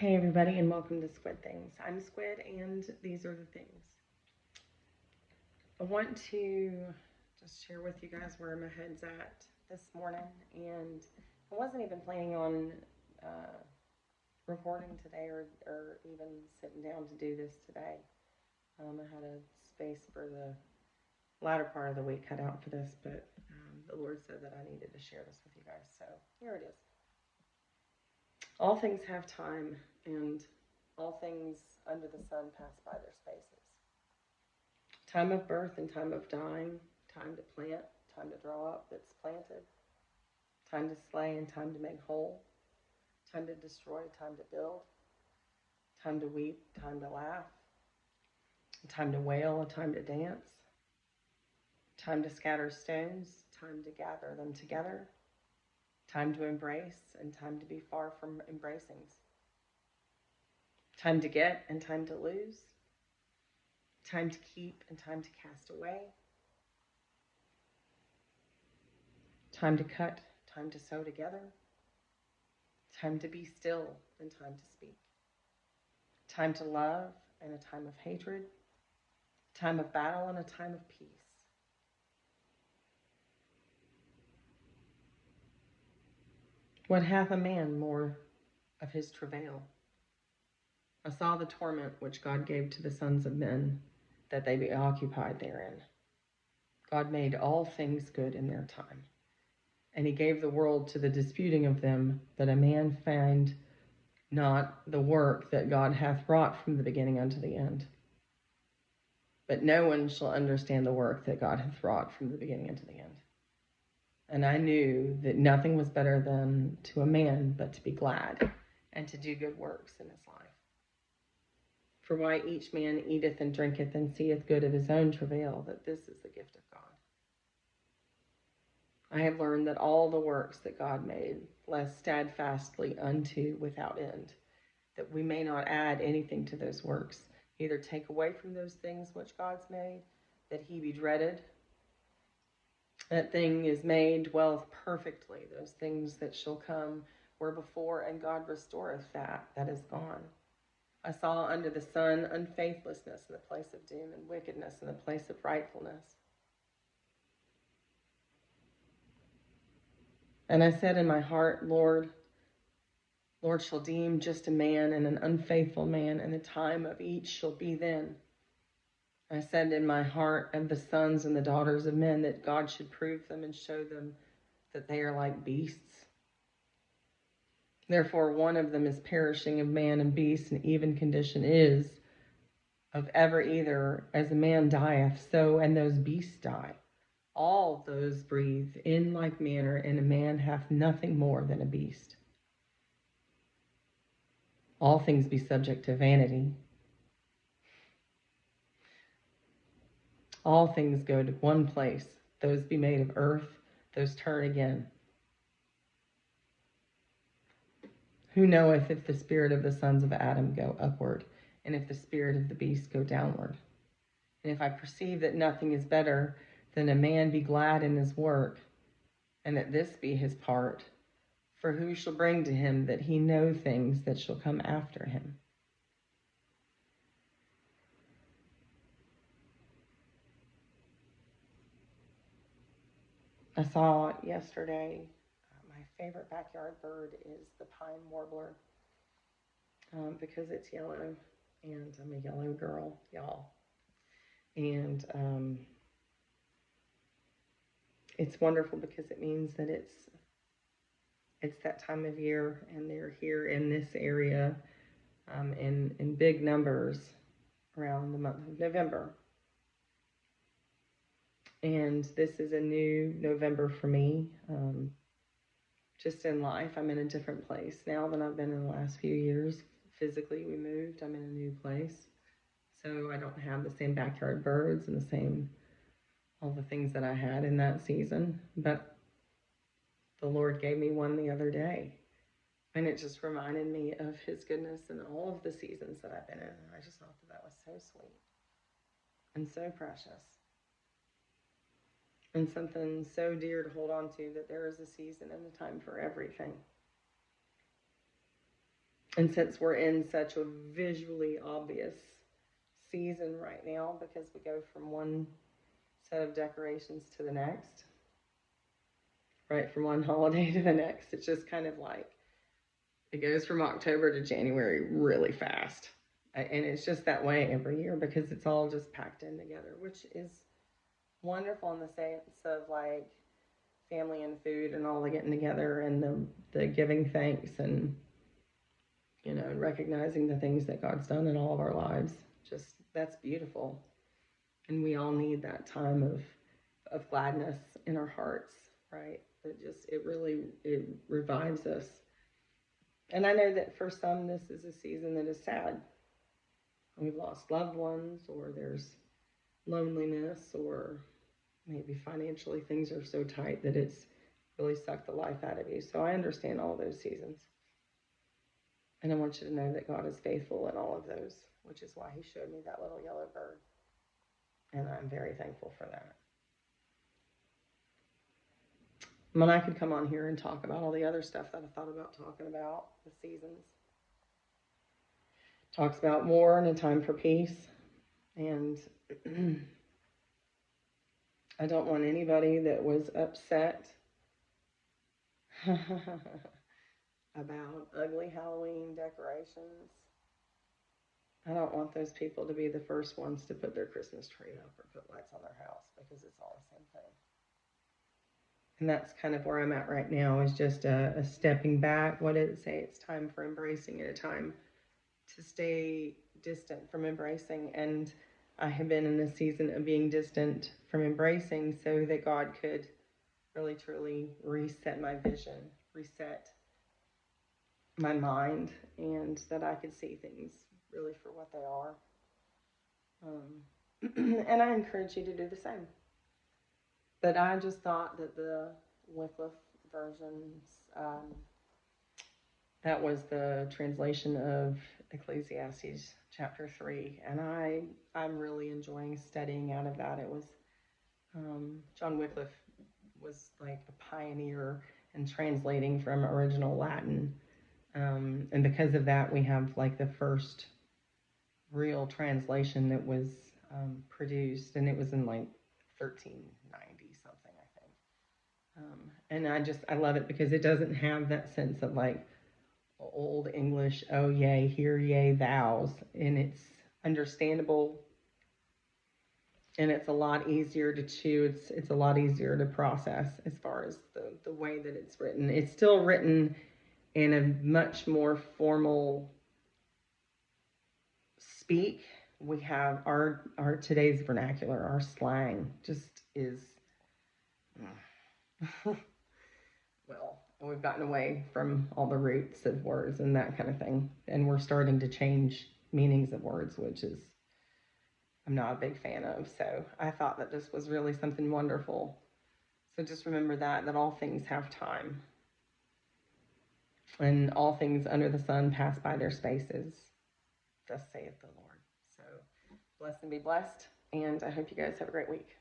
Hey everybody, and welcome to Squid Things. I'm Squid, and these are the things. I want to just share with you guys where my head's at this morning, and I wasn't even planning on recording today or even sitting down to do this today. I had a space for the latter part of the week cut out for this, but the Lord said that I needed to share this with you guys, so here it is. All things have time, and all things under the sun pass by their spaces. Time of birth and time of dying, time to plant, time to draw up that's planted, time to slay and time to make whole, time to destroy, time to build, time to weep, time to laugh, time to wail, a time to dance, time to scatter stones, time to gather them together, time to embrace and time to be far from embracings, time to get and time to lose, time to keep and time to cast away, time to cut, time to sew together, time to be still and time to speak, time to love and a time of hatred, time of battle and a time of peace. What hath a man more of his travail? I saw the torment which God gave to the sons of men, that they be occupied therein. God made all things good in their time, and he gave the world to the disputing of them, that a man find not the work that God hath wrought from the beginning unto the end. But no one shall understand the work that God hath wrought from the beginning unto the end. And I knew that nothing was better than to a man but to be glad and to do good works in his life. For why each man eateth and drinketh and seeth good of his own travail, that this is the gift of God. I have learned that all the works that God made less steadfastly unto without end, that we may not add anything to those works, either take away from those things which God's made, that he be dreaded. That thing is made, dwelleth perfectly. Those things that shall come were before, and God restoreth that is gone. I saw under the sun unfaithlessness in the place of doom, and wickedness in the place of rightfulness. And I said in my heart, Lord shall deem just a man and an unfaithful man, and the time of each shall be then. I said in my heart of the sons and the daughters of men, that God should prove them and show them that they are like beasts. Therefore, one of them is perishing of man and beast, and even condition is of ever either as a man dieth, so and those beasts die. All those breathe in like manner, and a man hath nothing more than a beast. All things be subject to vanity. All things go to one place. Those be made of earth, those turn again. Who knoweth if the spirit of the sons of Adam go upward, and if the spirit of the beast go downward? And if I perceive that nothing is better than a man be glad in his work, and that this be his part, for who shall bring to him that he know things that shall come after him? I saw yesterday, my favorite backyard bird is the pine warbler, because it's yellow, and I'm a yellow girl, y'all. And it's wonderful because it means that it's that time of year, and they're here in this area in big numbers around the month of November. And this is a new November for me. Just in life, I'm in a different place now than I've been in the last few years. Physically, we moved. I'm in a new place. So I don't have the same backyard birds and all the things that I had in that season. But the Lord gave me one the other day. And it just reminded me of his goodness in all of the seasons that I've been in. And I just thought that was so sweet and so precious. And something so dear to hold on to, that there is a season and a time for everything. And since we're in such a visually obvious season right now, because we go from one set of decorations to the next, right, from one holiday to the next, it's just kind of like it goes from October to January really fast. And it's just that way every year because it's all just packed in together, which is wonderful in the sense of like family and food and all the getting together and the giving thanks and recognizing the things that God's done in all of our lives. Just that's beautiful. And we all need that time of gladness in our hearts, right? It revives us. And I know that for some this is a season that is sad. We've lost loved ones, or there's loneliness, or maybe financially things are so tight that it's really sucked the life out of you. So I understand all those seasons. And I want you to know that God is faithful in all of those, which is why he showed me that little yellow bird. And I'm very thankful for that. I mean, I could come on here and talk about all the other stuff that I thought about talking about, the seasons. Talks about war and a time for peace. And I don't want anybody that was upset about ugly Halloween decorations. I don't want those people to be the first ones to put their Christmas tree up or put lights on their house, because it's all the same thing. And that's kind of where I'm at right now, is just a stepping back. What did it say? It's time for embracing and a time to stay distant from embracing. And I have been in a season of being distant from embracing so that God could really, truly reset my vision, reset my mind, and that I could see things really for what they are. And I encourage you to do the same. But I just thought that the Wycliffe versions, that was the translation of Ecclesiastes chapter 3, and I'm really enjoying studying out of that. It was John Wycliffe was like a pioneer in translating from original Latin, and because of that, we have like the first real translation that was produced, and it was in like 1390 something, I think. And I love it because it doesn't have that sense of like old English, oh yea, hear ye thous, and it's understandable, and it's a lot easier to chew. It's a lot easier to process as far as the way that it's written. It's still written in a much more formal speak. We have our today's vernacular, our slang just is well, we've gotten away from all the roots of words and that kind of thing, and we're starting to change meanings of words, which is I'm not a big fan of. So I thought that this was really something wonderful. So just remember that all things have time, and all things under the sun pass by their spaces, thus saith the Lord. So bless and be blessed, and I hope you guys have a great week.